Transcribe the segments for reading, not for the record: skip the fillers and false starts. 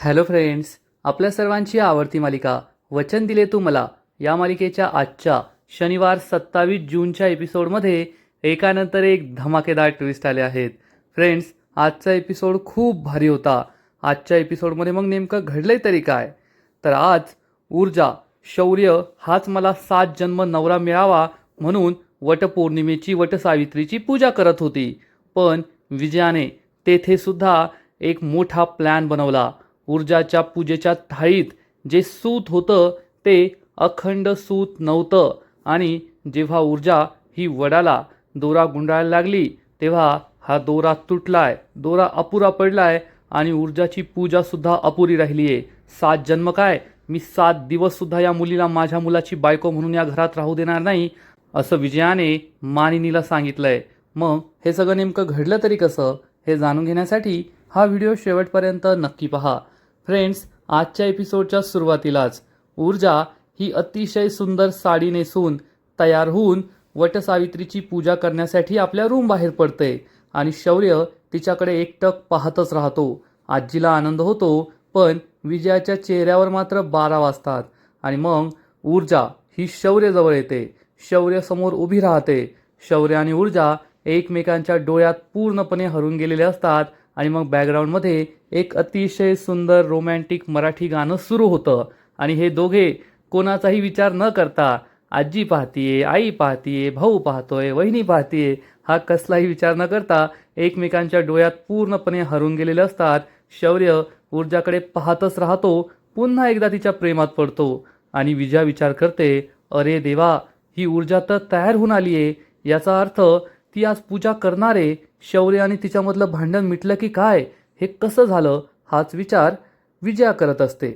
Hello friends, आपल्या सर्वांची आवडती मालिका वचन दिले तू मला या मालिकेच्या आजच्या शनिवार 27 जूनच्या एपिसोडमध्ये एकानंतर एक धमाकेदार ट्विस्ट आले आहेत. फ्रेंड्स, आजचा एपिसोड खूप भारी होता. आजच्या एपिसोडमध्ये मग नेमकं घडलंय तरी काय? तर आज ऊर्जा शौर्य हाच मला 7 जन्म नवरा मिळावा म्हणून वटपौर्णिमेची वटसावित्रीची पूजा करत होती. पण विजयाने तेथे सुद्धा एक मोठा प्लॅन बनवला. ऊर्जाच्या पूजेच्या थाळीत जे सूत होतं ते अखंड सूत नव्हतं आणि जेव्हा ऊर्जा ही वडाला दोरा गुंडाळायला लागली तेव्हा हा दोरा तुटलाय, दोरा अपुरा पडलाय आणि ऊर्जाची पूजासुद्धा अपुरी राहिली आहे. 7 जन्म काय, मी 7 दिवससुद्धा या मुलीला माझ्या मुलाची बायको म्हणून या घरात राहू देणार नाही असं विजयाने मानिनीला सांगितलंय. मग हे सगळं नेमकं घडलं तरी कसं हे जाणून घेण्यासाठी हा व्हिडिओ शेवटपर्यंत नक्की पहा. फ्रेंड्स, आजच्या एपिसोडच्या सुरुवातीलाच ऊर्जा ही अतिशय सुंदर साडी नेसून तयार होऊन वटसावित्रीची पूजा करण्यासाठी आपल्या रूम बाहेर पडते आणि शौर्य तिच्याकडे एकटक पाहतच राहतो. आजीला आनंद होतो पण विजयाच्या चेहऱ्यावर मात्र 12 वाजतात आणि मग ऊर्जा ही शौर्यजवळ येते. शौर्य समोर उभी राहते. शौर्य आणि ऊर्जा एकमेकांच्या डोळ्यात पूर्णपणे हरून गेलेले असतात आणि मग बॅकग्राऊंडमध्ये एक अतिशय सुंदर रोमॅन्टिक मराठी गाणं सुरू होतं आणि हे दोघे कोणाचाही विचार न करता आजी पाहतीये, आई पाहतीये, भाऊ पाहतोय, वहिनी पाहतीये हा कसलाही विचार न करता एकमेकांच्या डोळ्यात पूर्णपणे हरून गेलेले असतात. शौर्य ऊर्जाकडे पाहतच राहतो. पुन्हा एकदा तिच्या प्रेमात पडतो आणि विजया विचार करते, अरे देवा, ही ऊर्जा तर तयार होऊन आली आहे. याचा अर्थ ती आज पूजा करणार आहे. शौर्य आणि तिच्यामधलं भांडण मिटलं की काय, हे कसं झालं हाच विचार विजया करत असते.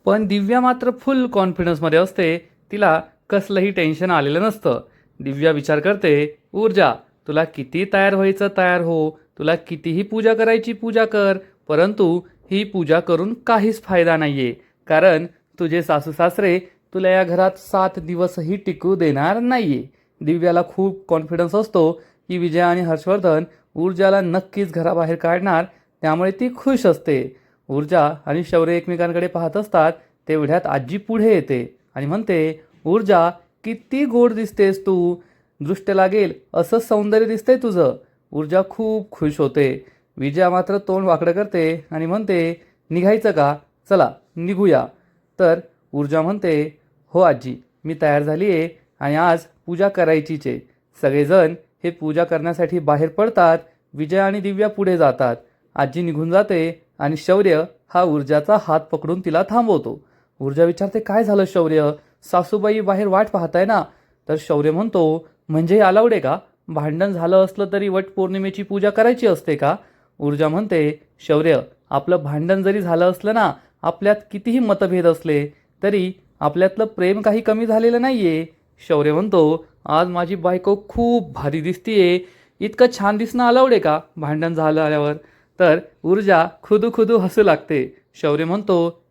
पण दिव्या मात्र फुल कॉन्फिडन्समध्ये असते. तिला कसलंही टेन्शन आलेलं नसतं. दिव्या विचार करते, ऊर्जा, तुला किती तयार व्हायचं तयार हो, तुला कितीही पूजा करायची पूजा कर, परंतु ही पूजा करून काहीच फायदा नाहीये, कारण तुझे सासू सासरे तुला या घरात 7 दिवसही टिकू देणार नाहीये. दिव्याला खूप कॉन्फिडन्स असतो की विजया आणि हर्षवर्धन ऊर्जाला नक्कीच घराबाहेर काढणार, त्यामुळे ती खुश असते. ऊर्जा आणि शौर्य एकमेकांकडे पाहत असतात. तेवढ्यात आजी पुढे येते आणि म्हणते, ऊर्जा, किती गोड दिसतेस तू, दृष्ट लागेल असं सौंदर्य दिसतंय तुझं. ऊर्जा खूप खुश होते. विजया मात्र तोंड वाकडं करते आणि म्हणते, निघायचं का, चला निघूया. तर ऊर्जा म्हणते, हो आजी, मी तयार झाली आहे आणि आज पूजा करायचीच आहे. सगळेजण हे पूजा करण्यासाठी बाहेर पडतात. विजय आणि दिव्या पुढे जातात. आजी निघून जाते आणि शौर्य हा ऊर्जाचा हात पकडून तिला थांबवतो. ऊर्जा विचारते, काय झालं शौर्य, सासूबाई बाहेर वाट पाहताय ना? तर शौर्य म्हणतो, म्हणजे अलाउड आहे का, भांडण झालं असलं तरी वट पौर्णिमेची पूजा करायची असते का? ऊर्जा म्हणते, शौर्य, आपलं भांडण जरी झालं असलं ना, आपल्यात कितीही मतभेद असले तरी आपल्यातलं प्रेम काही कमी झालेलं नाहीये. शौर्य म्हणतो, आज माझी बायको खूप भारी दिसतीये, इतकं छान दिसणं अलाउड आहे का भांडण झालं आल्यावर? तर ऊर्जा खुदू खुदू हसू लागते. शौर्य म्हणतो,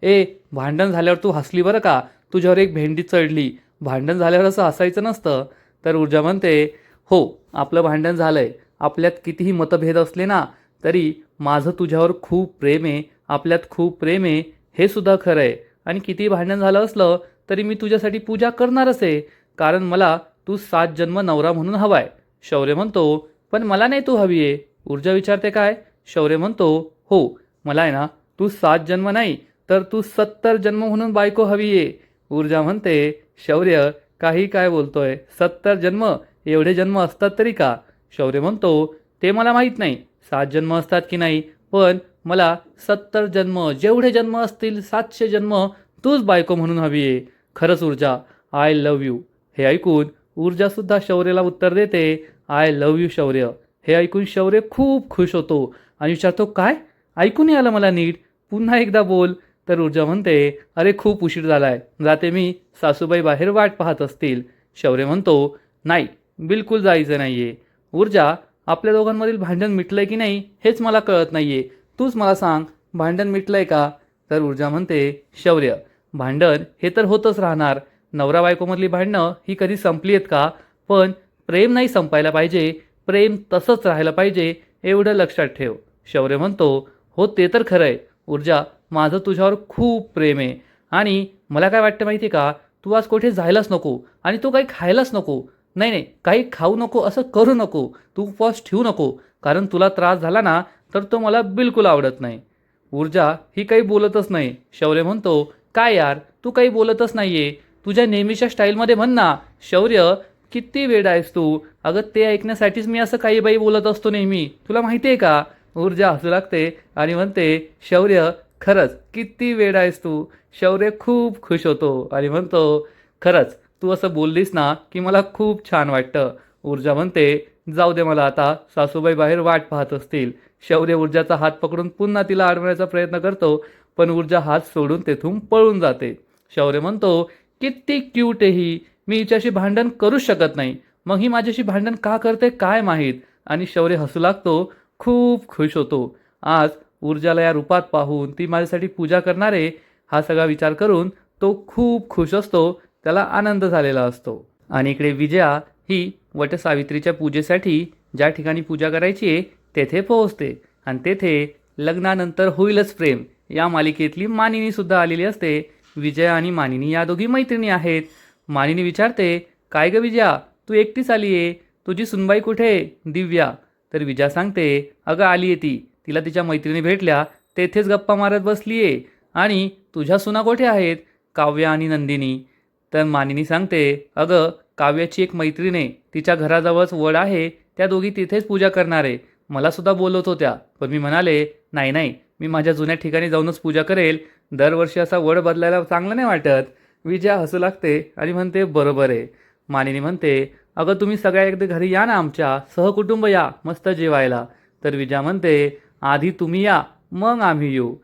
भांडण झाल्यावर तू हसली बरं का, तुझ्यावर एक भेंडी चढली, भांडण झाल्यावर असं हसायचं नसतं. तर ऊर्जा म्हणते, हो, आपलं भांडण झालंय, आपल्यात कितीही मतभेद असले ना तरी माझं तुझ्यावर खूप प्रेम आहे, आपल्यात खूप प्रेम आहे, हे सुद्धा खरं आहे. आणि कितीही भांडण झालं असलं तरी मी तुझ्यासाठी पूजा करणारच आहे, कारण मला तू 7 जन्म नवरा म्हणून हवाय. शौर्य म्हणतो, पण मला नाही तू हवी आहे. ऊर्जा विचारते, काय? शौर्य म्हणतो, हो, मला आहे ना तू 7 जन्म नाही तर तू 70 जन्म म्हणून बायको हवी आहे. ऊर्जा म्हणते, शौर्य काही काय बोलतोय, 70 जन्म, एवढे जन्म असतात तरी का? शौर्य म्हणतो, ते मला माहीत नाही 7 जन्म असतात की नाही, पण मला 70 जन्म, जेवढे जन्म असतील 700 जन्म तूच बायको म्हणून हवी आहे. खरंच ऊर्जा, आय लव्ह यू. हे ऐकून ऊर्जासुद्धा शौर्याला उत्तर देते, आय लव्ह यू शौर्य. हे ऐकून शौर्य खूप खुश होतो आणि विचारतो, काय, ऐकून आलं मला नीट, पुन्हा एकदा बोल. तर ऊर्जा म्हणते, अरे खूप उशीर झालाय, जाते मी, सासूबाई बाहेर वाट पाहत असतील. शौर्य म्हणतो, नाही, बिलकुल जायचं नाहीये. ऊर्जा, आपल्या दोघांमधील भांडण मिटलंय की नाही हेच मला कळत नाहीये, तूच मला सांग, भांडण मिटलंय का? तर ऊर्जा म्हणते, शौर्य, भांडण हे तर होतच राहणार, नवरा बायकोमधली भांडणं ही कधी संपली आहेत का? पण प्रेम नाही संपायला पाहिजे, प्रेम तसंच राहायला पाहिजे, एवढं लक्षात ठेव. शौर्य म्हणतो, हो ते तर खरं आहे ऊर्जा, माझं तुझ्यावर खूप प्रेम आहे आणि मला काय वाटतं माहिती आहे का, तू आज कुठे जायलाच नको आणि तू काही खायलाच नको. नाही, नाही, काही खाऊ नको, असं करू नको. तू उपवास ठेवू नको, कारण तुला त्रास झाला ना, तर तो मला बिलकुल आवडत नाही. ऊर्जा ही काही बोलतच नाही. शौर्य म्हणतो, "काय यार, तू काही बोलतच नाहीये. तुझ्या नेहमीच्या स्टाईलमध्ये म्हण ना." "शौर्य, किती वेडा आहेस तू. अगं ते ऐकण्यासाठीच मी असं काही बाई बोलत असतो नेहमी. तुला माहिती आहे का?" ऊर्जा हसू लागते आणि म्हणते, "शौर्य, खरंच किती वेडा आहेस तू." शौर्य खूप खुश होतो आणि म्हणतो, "खरंच तू असं बोललीस ना, की मला खूप छान वाटतं." ऊर्जा म्हणते, "जाऊ दे मला आता, सासूबाई बाहेर वाट पाहत असतील." शौर्य ऊर्जाचा हात पकडून पुन्हा तिला अडवण्याचा प्रयत्न करतो, पण ऊर्जा हात सोडून तेथून पळून जाते. शौर्य म्हणतो, "किती क्यूट आहे ही. मी हिच्याशी भांडण करूच शकत नाही. मग ही माझ्याशी भांडण का करते काय माहीत?" आणि शौर्य हसू लागतो, खूप खुश होतो. आज ऊर्जाला या रूपात पाहून ती माझ्यासाठी पूजा करणार आहे, हा सगळा विचार करून तो खूप खुश असतो. त्याला आनंद झालेला असतो. आणि इकडे विजया ही वटसावित्रीच्या पूजेसाठी ज्या ठिकाणी पूजा करायची आहे तेथे पोहोचते आणि तेथे लग्नानंतर होईलच प्रेम या मालिकेतली मानिनी सुद्धा आलेली असते. विजया आणि मानिनी या दोघी मैत्रिणी आहेत. मानिनी विचारते, "काय ग विजया, तू एकटीच आली आहे? तुझी सुनबाई कुठे आहे, दिव्या?" तर विजया सांगते, "अगं आली आहे ती. तिला तिच्या मैत्रिणी भेटल्या, तेथेच गप्पा मारत बसली आहे. आणि तुझ्या सुना कुठे आहेत, काव्या आणि नंदिनी?" तर मानिनी सांगते, "अगं काव्याची एक मैत्रीण आहे, तिच्या घराजवळच वड आहे, त्या दोघी तिथेच पूजा करणार आहे. मला सुद्धा बोलवत होत्या, पण मी म्हणाले, नाही नाही, मी माझ्या जुन्या ठिकाणी जाऊनच पूजा करेल. दरवर्षी असा वड बदलायला चांगलं नाही वाटत." विजया हसू लागते आणि म्हणते, "बरोबर आहे." मानिनी म्हणते, "अगं तुम्ही सगळ्या एकदा घरी या ना, आमच्या सहकुटुंब या मस्त जेवायला." तर विजया म्हणते, "आधी तुम्ही या, मग आम्ही येऊ.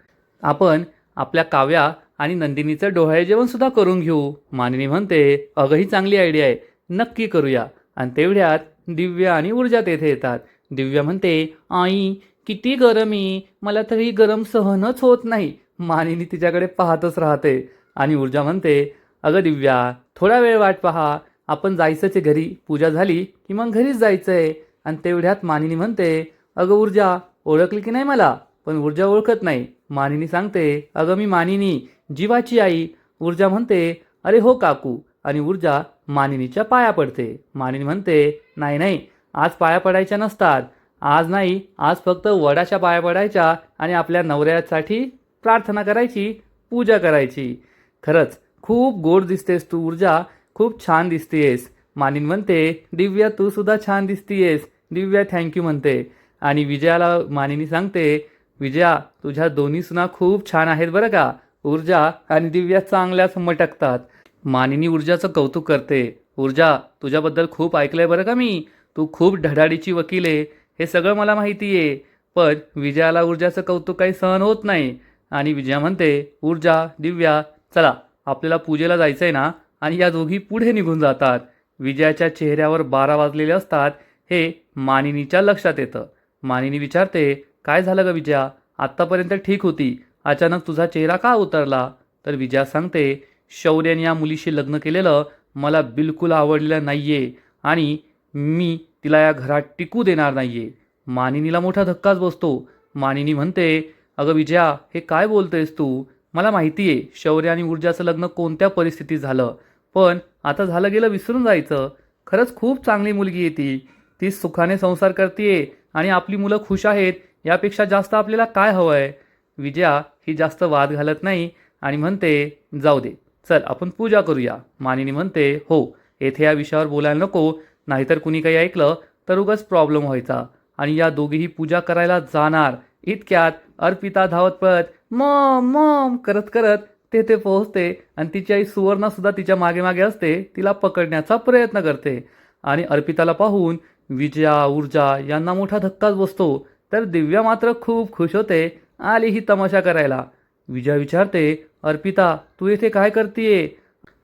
आपण आपल्या काव्या आणि नंदिनीचं डोहाळे जेवण सुद्धा करून घेऊ." मानिनी म्हणते, "अगं ही चांगली आयडिया आहे, नक्की करूया." आणि तेवढ्यात दिव्या आणि ऊर्जा तेथे येतात. दिव्या म्हणते, "आई, किती गरम आहे, मला तर ही गरम सहनच होत नाही." मानिनी तिच्याकडे पाहतच राहते आणि ऊर्जा म्हणते, "अगं दिव्या, थोडा वेळ वाट पहा, आपण जायचंच आहे घरी, पूजा झाली की मग घरीच जायचं आहे." आणि तेवढ्यात मानिनी म्हणते, "अगं ऊर्जा, ओळखली की नाही मला?" पण ऊर्जा ओळखत नाही. मानिनी सांगते, "अगं मी मानिनी, जीवाची आई." ऊर्जा म्हणते, "अरे हो काकू." आणि ऊर्जा मानिनीच्या पाया पडते. मानिनी म्हणते, "नाही नाही, आज पाया पडायच्या नसतात. आज नाही, आज फक्त वडाच्या पाया पडायच्या आणि आपल्या नवऱ्यासाठी प्रार्थना करायची, पूजा करायची." "खरंच खूप गोड दिसतेस तू ऊर्जा, खूप छान दिसतेस." मानिनी म्हणते, "दिव्या तू सुद्धा छान दिसतीयेस." दिव्या थँक्यू म्हणते आणि विजयाला मानिनी सांगते, "विजया, तुझ्या दोन्ही सुना खूप छान आहेत बरं का." ऊर्जा आणि दिव्या चांगल्याच मटकतात. मानिनी ऊर्जाचं कौतुक करते. "ऊर्जा, तुझ्याबद्दल खूप ऐकलंय बरं का मी. तू खूप धडाडीची वकील आहे, हे सगळं मला माहिती आहे." पण विजयाला ऊर्जाचं कौतुक काही सहन होत नाही आणि विजया म्हणते, "ऊर्जा, दिव्या, चला आपल्याला पूजेला जायचं आहे ना." आणि या दोघी पुढे निघून जातात. विजयाच्या चेहऱ्यावर 12 वाजलेले असतात हे मानिनीच्या लक्षात येतं. मानिनी विचारते, "काय झालं ग विजया? आत्तापर्यंत ठीक होती, अचानक तुझा चेहरा का उतरला?" तर विजया सांगते, "शौर्याने या मुलीशी लग्न केलेलं मला बिलकुल आवडलेलं नाहीये आणि मी तिला या घरात टिकू देणार नाहीये." मानिनीला मोठा धक्काच बसतो. मानिनी म्हणते, "अगं विजया, हे काय बोलतेस तू? मला माहिती आहे शौर्य आणि ऊर्जाचं लग्न कोणत्या परिस्थितीत झालं, पण आता झालं गेलं विसरून जायचं. खरंच खूप चांगली मुलगी आहे ती. ती सुखाने संसार करतीये आणि आपली मुलं खुश आहेत, यापेक्षा जास्त आपल्याला काय हवं आहे?" विजया ही जास्त वाद घालत नाही आणि म्हणते, "जाऊ दे, चल आपण पूजा करूया." मानिनी म्हणते, "हो, येथे या विषयावर बोलायला नको, नाहीतर कुणी काही ऐकलं तर उगाच प्रॉब्लेम व्हायचा." आणि या दोघीही पूजा करायला जाणार इतक्यात अर्पिता धावत पळत मॉम मॉम करत करत तेथे पोहोचते आणि तिची आई सुवर्णा सुद्धा तिच्या मागे मागे असते. तिला पकडण्याचा प्रयत्न करते आणि अर्पिताला पाहून विजया ऊर्जा यांना मोठा धक्काच बसतो. तर दिव्या मात्र खूप खुश होते, आली ही तमाशा करायला. विजया विचारते, "अर्पिता, तू इथे काय करतीये?"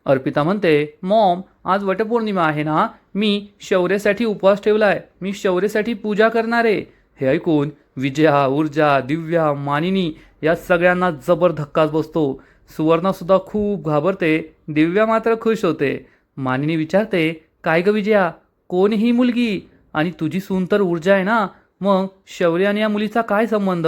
अर्पिता म्हणते, "मॉम, आज वटपौर्णिमा आहे ना, मी शौर्यासाठी उपवास ठेवलाय, मी शौर्यासाठी पूजा करणार आहे." हे ऐकून विजया ऊर्जा दिव्या मानिनी या सगळ्यांना जबर धक्काच बसतो. सुवर्णा सुद्धा खूप घाबरते, दिव्या मात्र खुश होते. मानिनी विचारते, "काय ग विजया, कोण ही मुलगी? आणि तुझी सून तर ऊर्जा आहे ना, मग शौर्य आणि या मुलीचा काय संबंध?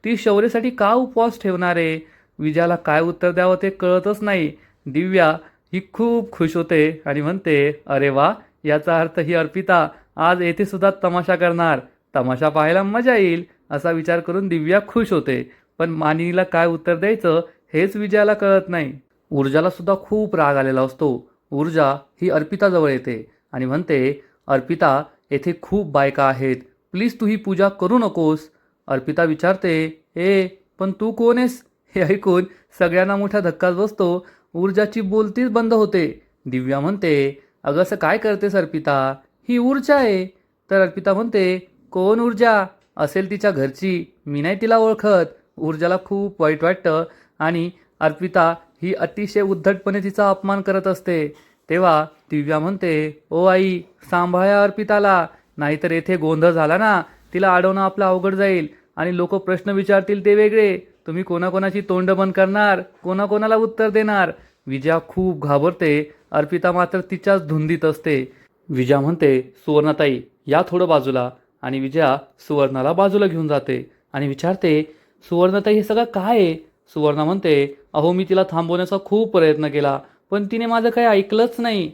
ती शौर्यासाठी का उपवास ठेवणार आहे?" विजयाला काय उत्तर द्यावं ते कळतच नाही. दिव्या ही खूप खुश होते आणि म्हणते, अरे वा, याचा अर्थ ही अर्पिता आज येथे सुद्धा तमाशा करणार, तमाशा पाहायला मजा येईल असा विचार करून दिव्या खुश होते. पण मानिनीला काय उत्तर द्यायचं हेच विजयाला कळत नाही. ऊर्जाला सुद्धा खूप राग आलेला असतो. ऊर्जा ही अर्पिताजवळ येते आणि म्हणते, अर्पिता, येथे खूप बायका आहेत, प्लीज तू ही पूजा करू नकोस. अर्पिता विचारते, पण तू कोण आहेस? हे ऐकून सगळ्यांना मोठा धक्काच बसतो. ऊर्जाची बोलतीच बंद होते. दिव्या म्हणते, अगं असं काय करतेस अर्पिता, ही ऊर्जा आहे. तर अर्पिता म्हणते, कोण ऊर्जा? असेल तिच्या घरची, मी नाही तिला ओळखत. ऊर्जाला खूप वाईट वाटतं आणि अर्पिता ही अतिशय उद्धटपणे तिचा अपमान करत असते. तेव्हा दिव्या म्हणते, ओ आई, सांभाळा अर्पिताला, नाहीतर येथे गोंधळ झाला ना, तिला अडवणं आपलं अवघड जाईल आणि लोक प्रश्न विचारतील ते वेगळे. तुम्ही कोणाकोणाची तोंड बंद करणार, कोणाकोणाला उत्तर देणार? विजया खूप घाबरते. अर्पिता मात्र तिच्याच धुंदीत असते. विजया म्हणते, सुवर्णाताई या थोडं बाजूला. आणि विजया सुवर्णाला बाजूला घेऊन जाते आणि विचारते, सुवर्णाताई हे सगळं काय आहे? सुवर्णा म्हणते, अहो मी तिला थांबवण्याचा खूप प्रयत्न केला, पण तिने माझं काही ऐकलंच नाही.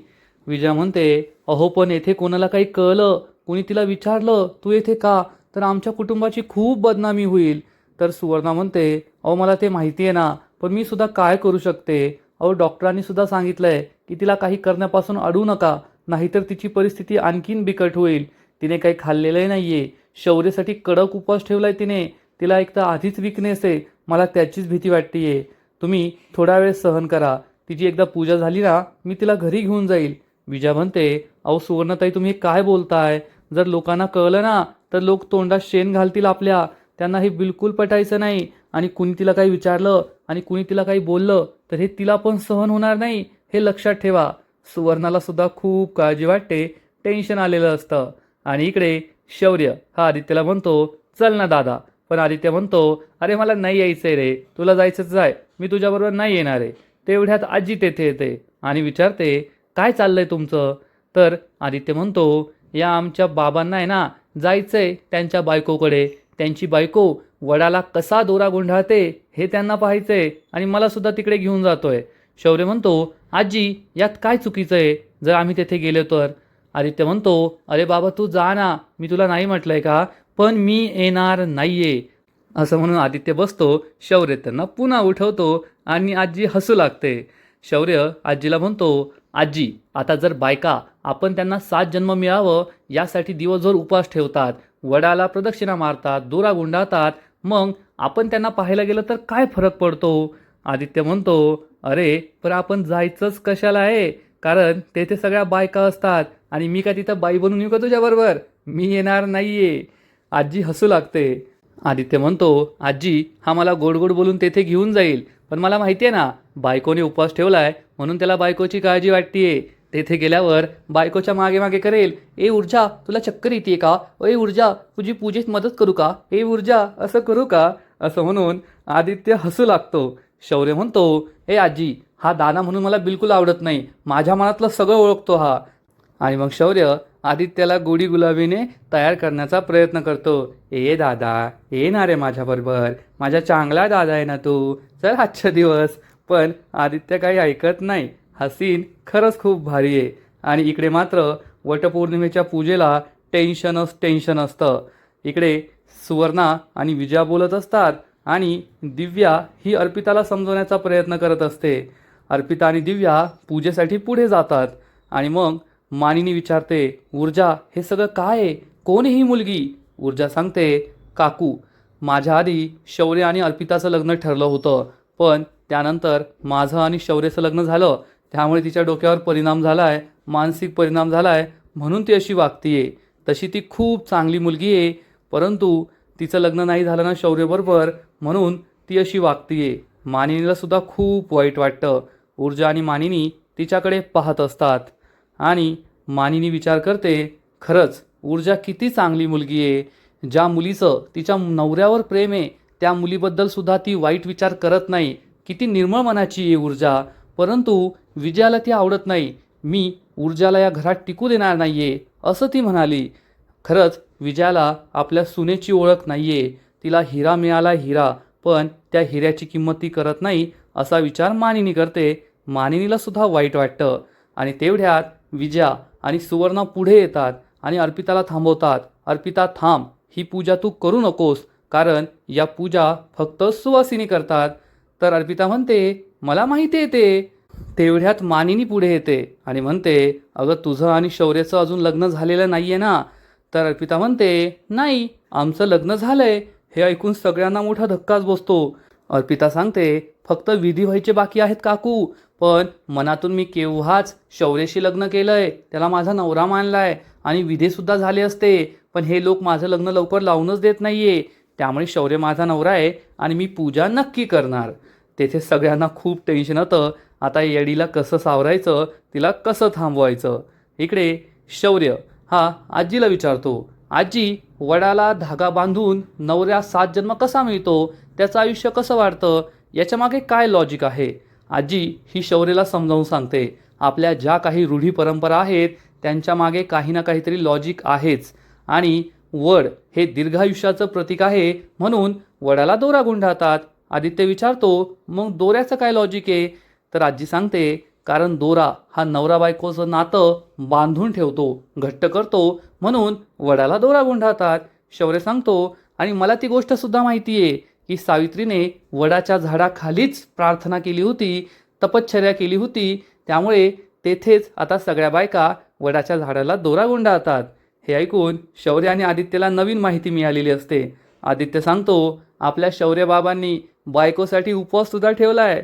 विजया म्हणते, अहो पण येथे कोणाला काही कळलं, कोणी तिला विचारलं तू येथे का, तर आमच्या कुटुंबाची खूप बदनामी होईल. तर सुवर्णा म्हणते, अहो मला ते माहिती आहे ना, पण मी सुद्धा काय करू शकते? अहो डॉक्टरांनी सुद्धा सांगितलंय की तिला काही करण्यापासून अडवू नका, नाहीतर तिची परिस्थिती आणखीन बिकट होईल. तिने काही खाल्लेलंही नाहीये, शौर्यासाठी कडक उपवास ठेवलाय तिने. तिला एक तर आधीच विकनेस आहे, मला त्याचीच भीती वाटतेय. तुम्ही थोडा वेळ सहन करा, तिची एकदा पूजा झाली ना, मी तिला घरी घेऊन जाईल. विजया म्हणते, अहो सुवर्णताई तुम्ही काय बोलताय? जर लोकांना कळलं ना, तर लोक तोंडात शेण घालतील आपल्या. त्यांना हे बिलकुल पटायचं नाही आणि कुणी तिला काही विचारलं आणि कुणी तिला काही बोललं तर हे तिला पण सहन होणार नाही, हे लक्षात ठेवा. सुवर्णाला सुद्धा खूप काळजी वाटते, टेन्शन आलेलं असतं. आणि इकडे शौर्य हा आदित्यला म्हणतो, चल ना दादा. पण आदित्य म्हणतो, अरे मला नाही यायचंय रे, तुला जायचंच जाय, मी तुझ्याबरोबर नाही येणार आहे. तेवढ्यात आजी तेथे येते आणि विचारते, काय चाललंय तुमचं? तर आदित्य म्हणतो, या आमच्या बाबांना आहे ना जायचंय त्यांच्या बायकोकडे. त्यांची बायको वडाला कसा दोरा गुंढाळते हे त्यांना पाहायचंय आणि मला सुद्धा तिकडे घेऊन जातोय. शौर्य म्हणतो, आजी यात काय चुकीचं आहे जर आम्ही तेथे गेलो तर? आदित्य म्हणतो, अरे बाबा तू जा ना, मी तुला नाही म्हटलंय का, पण मी येणार नाहीये. असं म्हणून आदित्य बसतो. शौर्य त्यांना पुन्हा उठवतो आणि आजी हसू लागते. शौर्य आजीला म्हणतो, आजी आता जर बायका आपण त्यांना 7 जन्म मिळावं यासाठी दिवसभर उपवास ठेवतात, वडाला प्रदक्षिणा मारतात, दोरा गुंडाळतात, मग आपण त्यांना पाहायला गेलं तर काय फरक पडतो? आदित्य म्हणतो, अरे पण आपण जायचंच कशाला आहे, कारण तेथे सगळ्या बायका असतात आणि मी का तिथं बाई बनून येऊ का तुझ्याबरोबर? मी येणार नाहीये. आजी हसू लागते. आदित्य म्हणतो, आजी हा मला गोड गोड बोलून तेथे घेऊन जाईल, पण मला माहिती आहे ना बायकोने उपवास ठेवलाय म्हणून त्याला बायकोची काळजी वाटतेय. तेथे गेल्यावर बायकोच्या मागे मागे करेल, ए ऊर्जा तुला चक्कर येते का, ए ऊर्जा तुझी पूजेत मदत करू का, ए ऊर्जा असं करू का, असं म्हणून आदित्य हसू लागतो. शौर्य म्हणतो, ए आजी हा दाना म्हणून मला बिलकुल आवडत नाही, माझ्या मनातलं सगळं ओळखतो हा. आणि मग शौर्य आदित्यला गोडी गुलाबीने तयार करण्याचा प्रयत्न करतो. ए दादा ये ना रे माझ्याबरोबर, माझ्या चांगला दादा आहे ना तू, चल आजचा दिवस. पण आदित्य काही ऐकत नाही. हा सीन खरंच खूप भारी आहे. आणि इकडे मात्र वटपौर्णिमेच्या पूजेला टेन्शन असतं. इकडे सुवर्णा आणि विजया बोलत असतात आणि दिव्या ही अर्पिताला समजवण्याचा प्रयत्न करत असते. अर्पिता आणि दिव्या पूजेसाठी पुढे जातात आणि मग मानिनी विचारते, ऊर्जा हे सगळं काय आहे, कोण ही मुलगी? ऊर्जा सांगते, काकू माझ्या आधी शौर्य आणि अर्पिताचं लग्न ठरलं होतं, पण त्यानंतर माझं आणि शौर्याचं लग्न झालं, त्यामुळे तिच्या डोक्यावर परिणाम झालाय, मानसिक परिणाम झालाय, म्हणून ती अशी वागतीये. तशी ती खूप चांगली मुलगी आहे, परंतु तिचं लग्न नाही झालं ना शौर्यबरोबर, म्हणून ती अशी वागतीये. मानिनीला सुद्धा खूप वाईट वाटतं. ऊर्जा आणि मानिनी तिच्याकडे पाहत असतात आणि मानिनी विचार करते, खरंच ऊर्जा किती चांगली मुलगी आहे. ज्या मुलीचं तिच्या नवऱ्यावर प्रेम आहे त्या मुलीबद्दल सुद्धा ती वाईट विचार करत नाही. किती निर्मळ मनाची आहे ऊर्जा. परंतु विजयाला ती आवडत नाही. मी ऊर्जाला या घरात टिकू देणार नाहीये असं ती म्हणाली. खरंच विजयाला आपल्या सुनेची ओळख नाहीये. तिला हिरा मिळाला हिरा, पण त्या हिऱ्याची किंमत ती करत नाही असा विचार मानिनी करते. मानिनीला सुद्धा वाईट वाटतं आणि तेवढ्यात विजया आणि सुवर्णा पुढे येतात आणि अर्पिताला थांबवतात. अर्पिता थांब, ही पूजा तू करू नकोस, कारण या पूजा फक्त सुवासिनी करतात. तर अर्पिता म्हणते मला माहिती आहे ते. तेवढ्यात मानिनी पुढे येते आणि म्हणते अगं तुझं आणि शौर्याचं अजून लग्न झालेलं नाहीये ना. तर अर्पिता म्हणते नाही, आमचं लग्न झालंय. हे ऐकून सगळ्यांना मोठा धक्काच बसतो. अर्पिता सांगते फक्त विधी व्हायचे बाकी आहेत काकू, पण मनातून मी केव्हाच शौर्याशी लग्न केलंय, त्याला माझा नवरा मानलाय आणि विधीसुद्धा झाले असते, पण हे लोक माझं लग्न लवकर लावूनच देत नाहीये. त्यामुळे शौर्य माझा नवरा आहे आणि मी पूजा नक्की करणार. तेथे सगळ्यांना खूप टेन्शन होतं. आता येडीला कसं सावरायचं, तिला कसं थांबवायचं. इकडे शौर्य हा आजीला विचारतो आजी, वडाला धागा बांधून नवऱ्या 7 जन्म कसा मिळतो, त्याचं आयुष्य कसं वाढतं, याच्या मागे काय लॉजिक आहे. आजी ही शौर्यला समजावून सांगते आपल्या ज्या काही रूढी परंपरा आहेत त्यांच्या मागे काही ना काहीतरी लॉजिक आहेच आणि वड हे दीर्घायुष्याचं प्रतीक आहे म्हणून वडाला दोरा गुंडाळतात. आदित्य विचारतो मग दोऱ्याचं काय लॉजिक आहे. तर आजी सांगते कारण दोरा हा नवरा बायकोचं नातं बांधून ठेवतो, घट्ट करतो, म्हणून वडाला दोरा गुंडाळतात. शौर्य सांगतो आणि मला ती गोष्ट सुद्धा माहिती आहे की सावित्रीने वडाच्या झाडाखालीच प्रार्थना केली होती, तपश्चर्या केली होती, त्यामुळे तेथेच आता सगळ्या बायका वडाच्या झाडाला दोरा गुंडाळतात. हे ऐकून शौर्य आणि आदित्यला नवीन माहिती मिळालेली असते. आदित्य सांगतो आपल्या शौर्य बाबांनी बायकोसाठी उपवास सुद्धा ठेवलाय.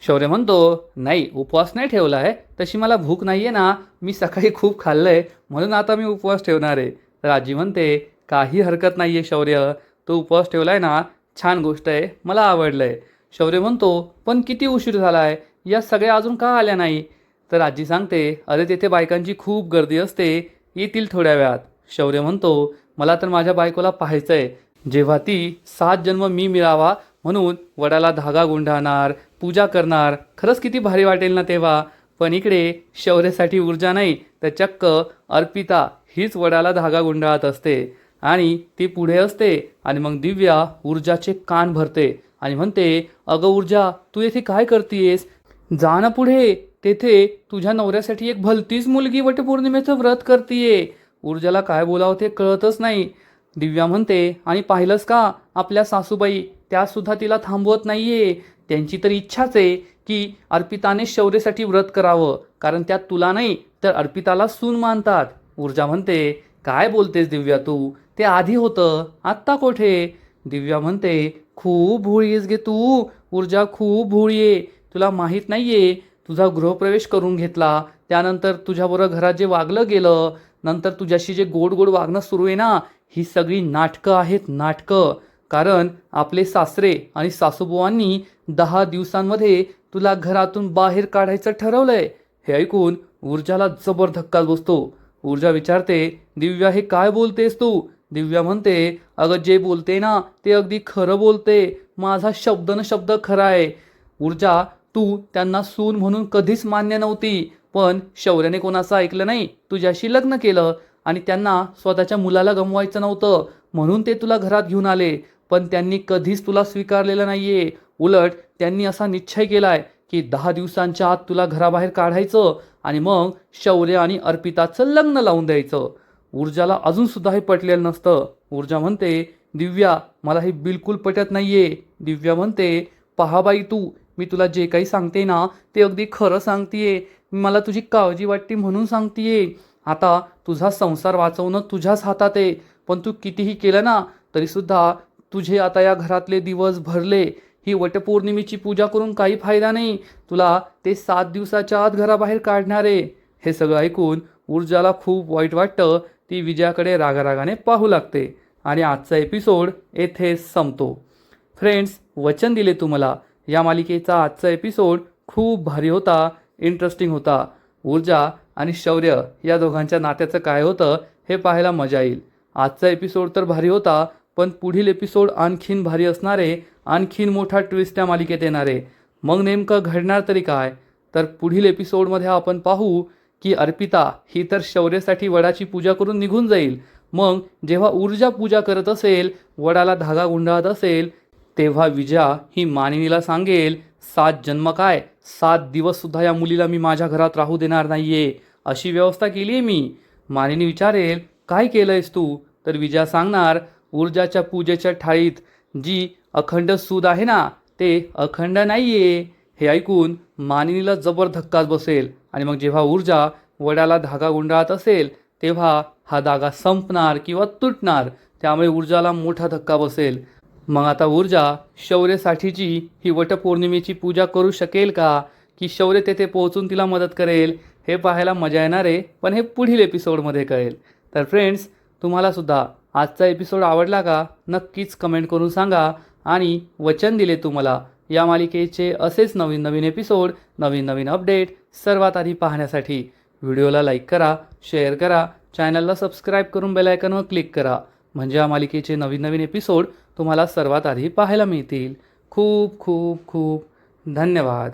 शौर्य म्हणतो नाही, उपवास नाही ठेवला आहे, तशी मला भूक नाही आहे ना, मी सकाळी खूप खाल्लं आहे म्हणून आता मी उपवास ठेवणार आहे. तर आजी म्हणते काही हरकत नाही आहे शौर्य, तो उपवास ठेवला आहे ना, छान गोष्ट आहे, मला आवडलं आहे. शौर्य म्हणतो पण किती उशीर झाला आहे, या सगळ्या अजून का आल्या नाही. तर आजी सांगते अरे तेथे बायकांची खूप गर्दी असते, येतील थोड्या वेळात. शौर्य म्हणतो मला तर माझ्या बायकोला पाहायचं आहे, जेव्हा ती 7 जन्म मी मिळावा म्हणून वडाला धागा गुंडाळणार, पूजा करणार, खरंच किती भारी वाटेल ना तेव्हा. पण इकडे शौर्यासाठी ऊर्जा नाही तर चक्क अर्पिता हीच वडाला धागा गुंडाळत असते आणि ती पुढे असते आणि मग दिव्या ऊर्जाचे कान भरते आणि म्हणते अगं ऊर्जा, तू येथे काय करतीयेस, जा ना पुढे, तेथे तुझ्या नवऱ्यासाठी एक भलतीच मुलगी वटपौर्णिमेचं व्रत करतीये. ऊर्जाला काय बोलावं ते कळतच नाही. दिव्या म्हणते आणि पाहिलंस का आपल्या सासूबाई, त्या सुद्धा तिला थांबवत नाहीये. त्यांची तर इच्छाच आहे की अर्पिताने शौर्यासाठी व्रत करावं, कारण त्यात तुला नाही तर अर्पिताला सून मानतात. ऊर्जा म्हणते काय बोलतेस दिव्या तू, ते आधी होतं, आत्ता कोठे. दिव्या म्हणते खूप भोळी आहेस गे तू ऊर्जा, खूप भोळी आहे. तुला माहीत नाहीये, तुझा गृहप्रवेश करून घेतला, त्यानंतर तुझ्याबरोबर घरात जे वागलं गेलं, नंतर तुझ्याशी जे गोड गोड वागणं सुरू आहे ना, ही सगळी नाटकं आहेत, नाटकं. कारण आपले सासरे आणि सासूबुवांनी 10 दिवसांमध्ये तुला घरातून बाहेर काढायचं ठरवलंय. हे ऐकून ऊर्जाला जबर धक्का बसतो. ऊर्जा विचारते दिव्या हे काय बोलतेस तू. दिव्या म्हणते अगं जे बोलते ना ते अगदी खरं बोलते, माझा शब्द न शब्द खरा आहे. ऊर्जा तू त्यांना सून म्हणून कधीच मान्य नव्हती, पण शौर्याने कोणाचं ऐकलं नाही, तुझ्याशी लग्न केलं आणि त्यांना स्वतःच्या मुलाला गमवायचं नव्हतं म्हणून ते तुला घरात घेऊन आले, पण त्यांनी कधीच तुला स्वीकारलेलं नाहीये. उलट त्यांनी असा निश्चय केलाय की 10 दिवसांच्या आत तुला घराबाहेर काढायचं आणि मग शौर्य आणि अर्पिताचं लग्न लावून द्यायचं. ऊर्जाला अजून सुद्धा हे पटलेलं नसतं. ऊर्जा म्हणते दिव्या मला हे बिलकुल पटत नाहीये. दिव्या म्हणते पहा बाई तू, मी तुला जे काही सांगते ना ते अगदी खरं सांगतेय, मला तुझी काळजी वाटते म्हणून सांगतेय. आता तुझा संसार वाचवणं तुझ्याच हातात आहे, पण तू कितीही केलं ना तरीसुद्धा तुझे आता या घरातले दिवस भरले. ही वटपौर्णिमेची पूजा करून काही फायदा नाही, तुला ते 7 दिवसाच्या आत घराबाहेर काढणार आहे. हे सगळं ऐकून ऊर्जाला खूप वाईट वाटतं. ती विजयाकडे रागारागाने पाहू लागते आणि आजचा एपिसोड येथे संपतो. फ्रेंड्स, वचन दिले तुम्हाला, या मालिकेचा आजचा एपिसोड खूप भारी होता, इंटरेस्टिंग होता. ऊर्जा आणि शौर्य या दोघांच्या नात्याचं काय होतं हे पाहायला मजा येईल. आजचा एपिसोड तर भारी होता, पण पुढील एपिसोड आणखीन भारी असणार आहे. आणखीन मोठा ट्विस्ट त्या मालिकेत येणार आहे. मग नेमकं घडणार तरी काय, तर पुढील एपिसोडमध्ये आपण पाहू की अर्पिता ही तर शौर्यासाठी वडाची पूजा करून निघून जाईल. मग जेव्हा ऊर्जा पूजा करत असेल, वडाला धागा गुंडाळत असेल, तेव्हा विजया ही मानिनीला सांगेल, 7 जन्म काय 7 दिवससुद्धा या मुलीला मी माझ्या घरात राहू देणार नाहीये, अशी व्यवस्था केली आहे मी. मानिनी विचारेल, काय केलंयस तू? तर विजया सांगणार, ऊर्जाच्या पूजेच्या थाळीत जी अखंड सूद आहे ना, ते अखंड नाहीये. हे ऐकून मानिनीला जबर धक्काच बसेल आणि मग जेव्हा ऊर्जा वडाला धागा गुंडाळत असेल तेव्हा हा धागा संपणार किंवा तुटणार, त्यामुळे ऊर्जाला मोठा धक्का बसेल. मग आता ऊर्जा शौर्यसाठीची ही वटपौर्णिमेची पूजा करू शकेल का, की शौर्य तेथे पोहोचून तिला मदत करेल? हे पाहायला मजा येणार आहे, पण हे पुढील एपिसोडमध्ये कळेल. तर फ्रेंड्स, तुम्हालासुद्धा आजचा एपिसोड आवडला का? नक्कीच कमेंट करून सांगा. आणि वचन दिले तुम्हाला या मालिकेचे असेच नवीन नवीन एपिसोड, नवीन नवीन अपडेट सर्वात आधी पाहण्यासाठी व्हिडिओला लाईक करा, शेअर करा, चॅनलला सबस्क्राईब करून बेल आयकॉनवर क्लिक करा. म्हणजे या मालिकेचे नवीन नवीन एपिसोड तुम्हाला सर्वात आधी पाहायला मिळतील. खूप खूप खूप धन्यवाद.